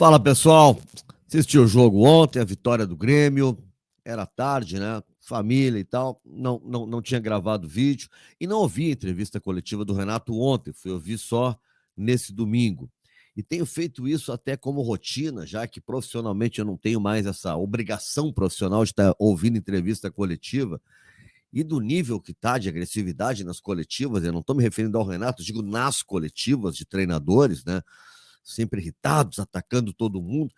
Fala, pessoal. Assisti o jogo ontem, a vitória do Grêmio. Era tarde, né? Família e tal. Não tinha gravado vídeo e não ouvi a entrevista coletiva do Renato ontem. Fui ouvir só nesse domingo. E tenho feito isso até como rotina, já que profissionalmente eu não tenho mais essa obrigação profissional de estar ouvindo entrevista coletiva. E do nível que está de agressividade nas coletivas, eu não estou me referindo ao Renato, digo nas coletivas de treinadores, né? Sempre irritados, atacando todo mundo.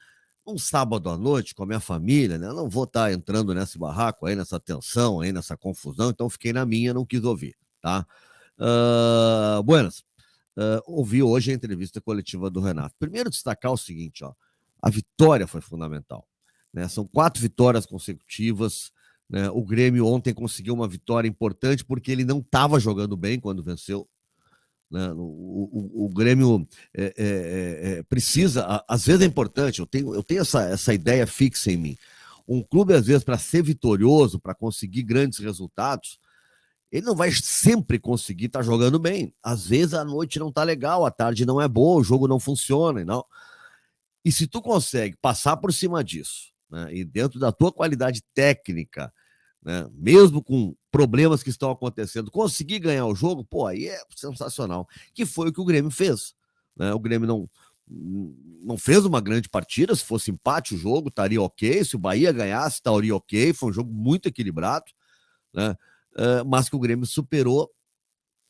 Um sábado à noite com a minha família, né? Eu não vou estar entrando nesse barraco aí, nessa tensão aí, nessa confusão, então fiquei na minha, não quis ouvir, tá? Buenas. Ouvi hoje a entrevista coletiva do Renato. Primeiro destacar o seguinte, ó, a vitória foi fundamental, né? São 4 vitórias consecutivas, né? O Grêmio ontem conseguiu uma vitória importante porque ele não estava jogando bem quando venceu, né? O Grêmio precisa, às vezes é importante, eu tenho essa ideia fixa em mim. Um clube, às vezes, para ser vitorioso, para conseguir grandes resultados, ele não vai sempre conseguir estar jogando bem. Às vezes a noite não está legal, a tarde não é boa, o jogo não funciona e não. E se tu consegue passar por cima disso, né, e dentro da tua qualidade técnica, né, mesmo com problemas que estão acontecendo, conseguir ganhar o jogo, pô, aí é sensacional. Que foi o que o Grêmio fez. Né? O Grêmio não fez uma grande partida, se fosse empate o jogo, estaria ok. Se o Bahia ganhasse, estaria ok. Foi um jogo muito equilibrado, né? Mas que o Grêmio superou.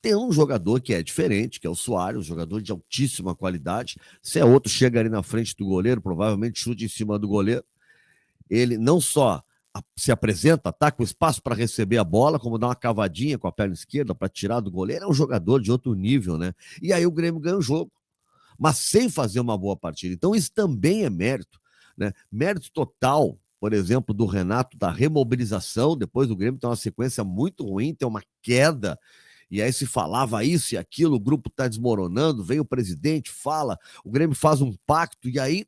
Tem um jogador que é diferente, que é o Suárez, um jogador de altíssima qualidade. Se é outro, chega ali na frente do goleiro, provavelmente chute em cima do goleiro. Ele não só se apresenta, ataca o espaço para receber a bola, como dá uma cavadinha com a perna esquerda para tirar do goleiro. É um jogador de outro nível, né? E aí o Grêmio ganha o jogo, mas sem fazer uma boa partida. Então isso também é mérito, né? Mérito total, por exemplo, do Renato, da remobilização. Depois do Grêmio tem uma sequência muito ruim, tem uma queda. E aí se falava isso e aquilo, o grupo está desmoronando, vem o presidente, fala, o Grêmio faz um pacto, e aí,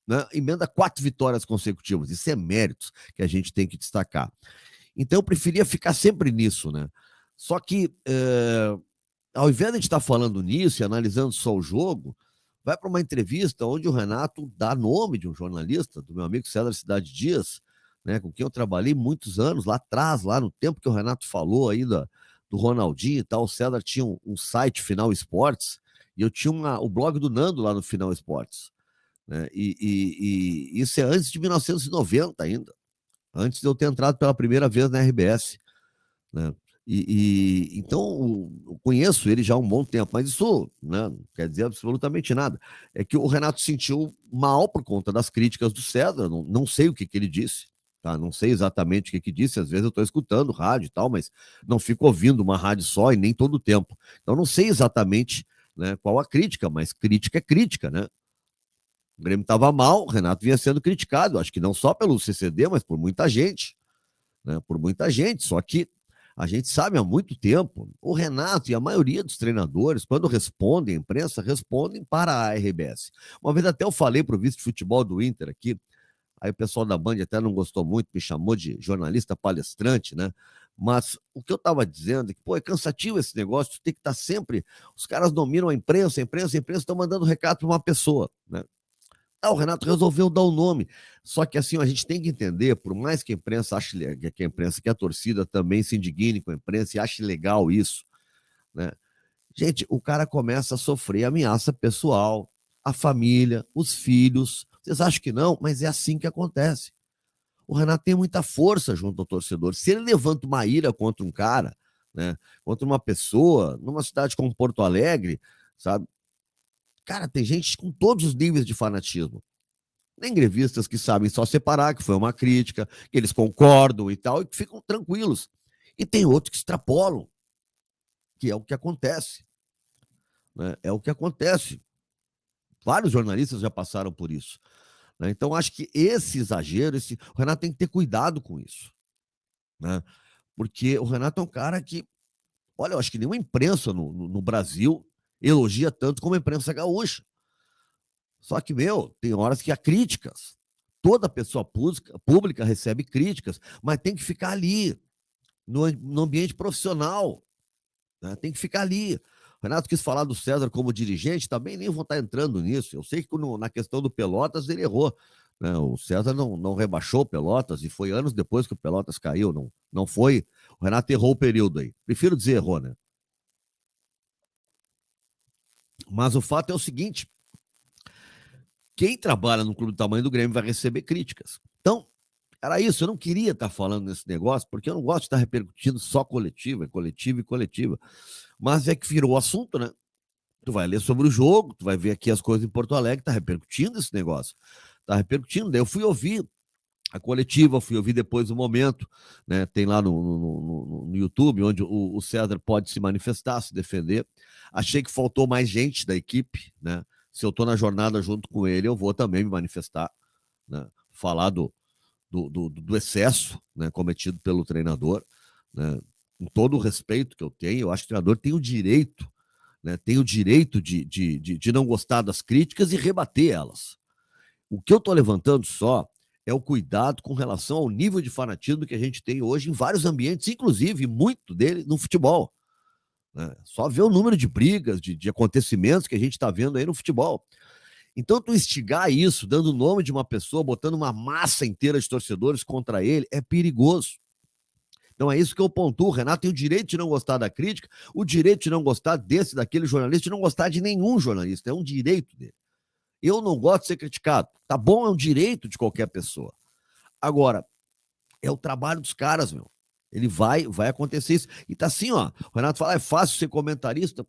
né, emenda 4 vitórias consecutivas. Isso é méritos que a gente tem que destacar. Então eu preferia ficar sempre nisso, né? Só que, ao invés de a gente estar falando nisso e analisando só o jogo, vai para uma entrevista onde o Renato dá nome de um jornalista, do meu amigo César Cidade Dias, né, com quem eu trabalhei muitos anos, lá atrás, lá no tempo que o Renato falou ainda do Ronaldinho e tal. O César tinha um site, Final Esportes, e eu tinha o blog do Nando lá no Final Esportes. Né? E isso é antes de 1990 ainda, antes de eu ter entrado pela primeira vez na RBS. Né? Então eu conheço ele já há um bom tempo, mas isso, né, não quer dizer absolutamente nada. É que o Renato sentiu mal por conta das críticas do César. Não sei o que ele disse, tá? Não sei exatamente o que disse. Às vezes eu estou escutando rádio e tal, mas não fico ouvindo uma rádio só e nem todo o tempo. Então não sei exatamente, né, qual a crítica, mas crítica é crítica, né? O Grêmio estava mal, o Renato vinha sendo criticado, acho que não só pelo CCD, mas por muita gente, né? Por muita gente. Só que a gente sabe há muito tempo, o Renato e a maioria dos treinadores, quando respondem à imprensa, respondem para a RBS. Uma vez até eu falei para o vice de futebol do Inter aqui, aí o pessoal da Band até não gostou muito, me chamou de jornalista palestrante, né? Mas o que eu estava dizendo é que, pô, é cansativo esse negócio, tu tem que estar sempre. Os caras dominam a imprensa estão mandando recado para uma pessoa, né? O Renato resolveu dar o nome. Só que assim, a gente tem que entender, por mais que a imprensa ache que a imprensa, que a torcida também se indigne com a imprensa e ache legal isso, né? Gente, o cara começa a sofrer ameaça pessoal, a família, os filhos. Vocês acham que não? Mas é assim que acontece. O Renato tem muita força junto ao torcedor. Se ele levanta uma ira contra um cara, né, contra uma pessoa, numa cidade como Porto Alegre, sabe? Cara, tem gente com todos os níveis de fanatismo. Tem grevistas que sabem só separar, que foi uma crítica, que eles concordam e tal, e que ficam tranquilos. E tem outros que extrapolam, que é o que acontece. Né? É o que acontece. Vários jornalistas já passaram por isso. Né? Então, acho que esse exagero, o Renato tem que ter cuidado com isso. Né? Porque o Renato é um cara que, olha, eu acho que nenhuma imprensa no Brasil elogia tanto como a imprensa gaúcha. Só que, tem horas que há críticas. Toda pessoa pública recebe críticas, mas tem que ficar ali, no ambiente profissional. Né? Tem que ficar ali. Renato quis falar do César como dirigente, também nem vou estar entrando nisso. Eu sei que na questão do Pelotas ele errou, né? O César não rebaixou o Pelotas e foi anos depois que o Pelotas caiu. Não foi. O Renato errou o período aí. Prefiro dizer errou, né? Mas o fato é o seguinte: quem trabalha num clube do tamanho do Grêmio vai receber críticas. Então, era isso. Eu não queria estar falando nesse negócio, porque eu não gosto de estar repercutindo só coletiva, coletiva e coletiva. Mas é que virou assunto, né? Tu vai ler sobre o jogo, tu vai ver aqui as coisas em Porto Alegre, tá repercutindo esse negócio. Tá repercutindo. Daí eu fui ouvir a coletiva, fui ouvir depois o momento, né? Tem lá no YouTube, onde o César pode se manifestar, se defender. Achei que faltou mais gente da equipe, né? Se eu estou na jornada junto com ele, eu vou também me manifestar, né? Falar do excesso, né, cometido pelo treinador, né? Com todo o respeito que eu tenho, eu acho que o treinador tem o direito, né, tem o direito de não gostar das críticas e rebater elas. O que eu estou levantando só é o cuidado com relação ao nível de fanatismo que a gente tem hoje em vários ambientes, inclusive muito dele no futebol, né? Só ver o número de brigas, de acontecimentos que a gente está vendo aí no futebol. Então, tu instigar isso, dando o nome de uma pessoa, botando uma massa inteira de torcedores contra ele, é perigoso. Então é isso que eu pontuo. O Renato tem o direito de não gostar da crítica, o direito de não gostar desse, daquele jornalista, de não gostar de nenhum jornalista. É um direito dele. Eu não gosto de ser criticado. Tá bom, é um direito de qualquer pessoa. Agora, é o trabalho dos caras, meu. Ele vai acontecer isso. E tá assim, ó. O Renato fala, é fácil ser comentarista.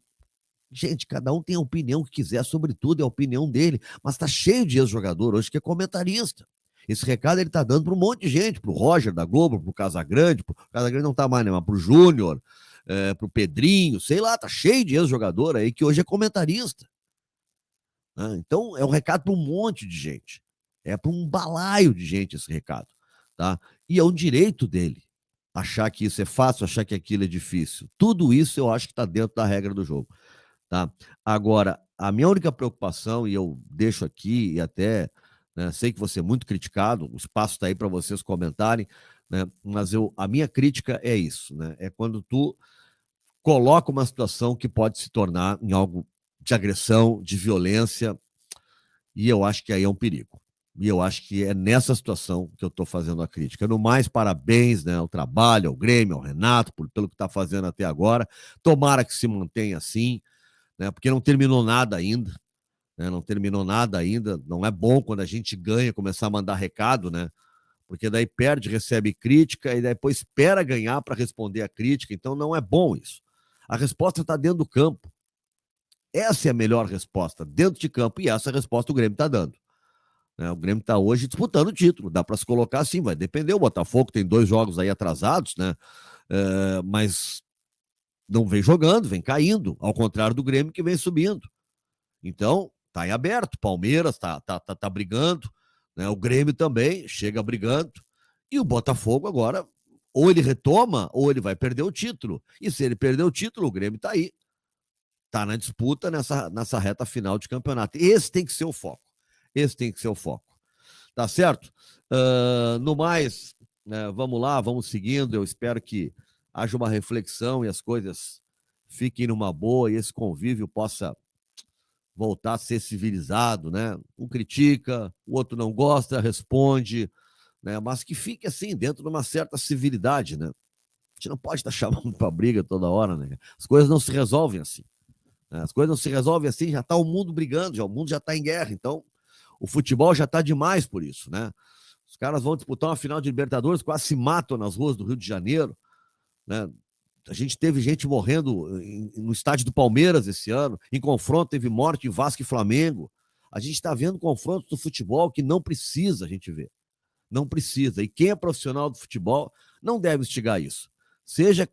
Gente, cada um tem a opinião que quiser sobre tudo, é a opinião dele. Mas tá cheio de ex-jogador hoje que é comentarista. Esse recado ele tá dando para um monte de gente, pro Roger da Globo, pro Casagrande, o Casagrande não tá mais, né? Mas pro Júnior, pro Pedrinho, sei lá, tá cheio de ex-jogador aí que hoje é comentarista. Né? Então, é um recado para um monte de gente. É para um balaio de gente esse recado. Tá? E é um direito dele achar que isso é fácil, achar que aquilo é difícil. Tudo isso eu acho que está dentro da regra do jogo. Tá? Agora, a minha única preocupação, e eu deixo aqui, e até, né, sei que você é muito criticado, o espaço está aí para vocês comentarem, né, mas a minha crítica é isso, né, é quando tu coloca uma situação que pode se tornar em algo de agressão, de violência, e eu acho que aí é um perigo. E eu acho que é nessa situação que eu estou fazendo a crítica. No mais, parabéns, né, ao trabalho, ao Grêmio, ao Renato, pelo que está fazendo até agora. Tomara que se mantenha assim, né, porque não terminou nada ainda. Né, não terminou nada ainda. Não é bom quando a gente ganha começar a mandar recado, né? Porque daí perde, recebe crítica e depois espera ganhar para responder a crítica. Então não é bom isso. A resposta está dentro do campo. Essa é a melhor resposta, dentro de campo, e essa resposta o Grêmio está dando. Né? O Grêmio está hoje disputando o título, dá para se colocar assim, vai depender. O Botafogo tem 2 jogos aí atrasados, né? Mas não vem jogando, vem caindo, ao contrário do Grêmio que vem subindo. Então, tá em aberto. Palmeiras tá brigando, né? O Grêmio também chega brigando. E o Botafogo agora, ou ele retoma, ou ele vai perder o título. E se ele perder o título, o Grêmio tá aí. Tá na disputa nessa reta final de campeonato. Esse tem que ser o foco. Esse tem que ser o foco. Tá certo? No mais, né, vamos lá, vamos seguindo. Eu espero que haja uma reflexão e as coisas fiquem numa boa e esse convívio possa voltar a ser civilizado, né? Um critica, o outro não gosta, responde, né? Mas que fique assim, dentro de uma certa civilidade, né? A gente não pode estar chamando para briga toda hora, né? As coisas não se resolvem assim. Né? As coisas não se resolvem assim, já está o mundo brigando, o mundo já está em guerra, então o futebol já está demais por isso, né? Os caras vão disputar uma final de Libertadores, quase se matam nas ruas do Rio de Janeiro, né? A gente teve gente morrendo no estádio do Palmeiras esse ano, em confronto teve morte em Vasco e Flamengo. A gente está vendo confrontos do futebol que não precisa a gente ver. Não precisa. E quem é profissional do futebol não deve instigar isso. Seja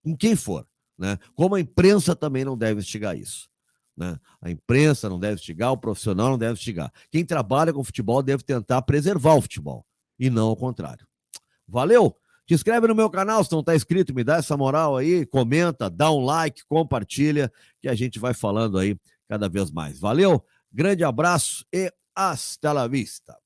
com quem for. Né? Como a imprensa também não deve instigar isso. Né? A imprensa não deve instigar, o profissional não deve instigar. Quem trabalha com futebol deve tentar preservar o futebol, e não ao contrário. Valeu? Te inscreve no meu canal, se não está inscrito, me dá essa moral aí, comenta, dá um like, compartilha, que a gente vai falando aí cada vez mais. Valeu? Grande abraço e hasta la vista.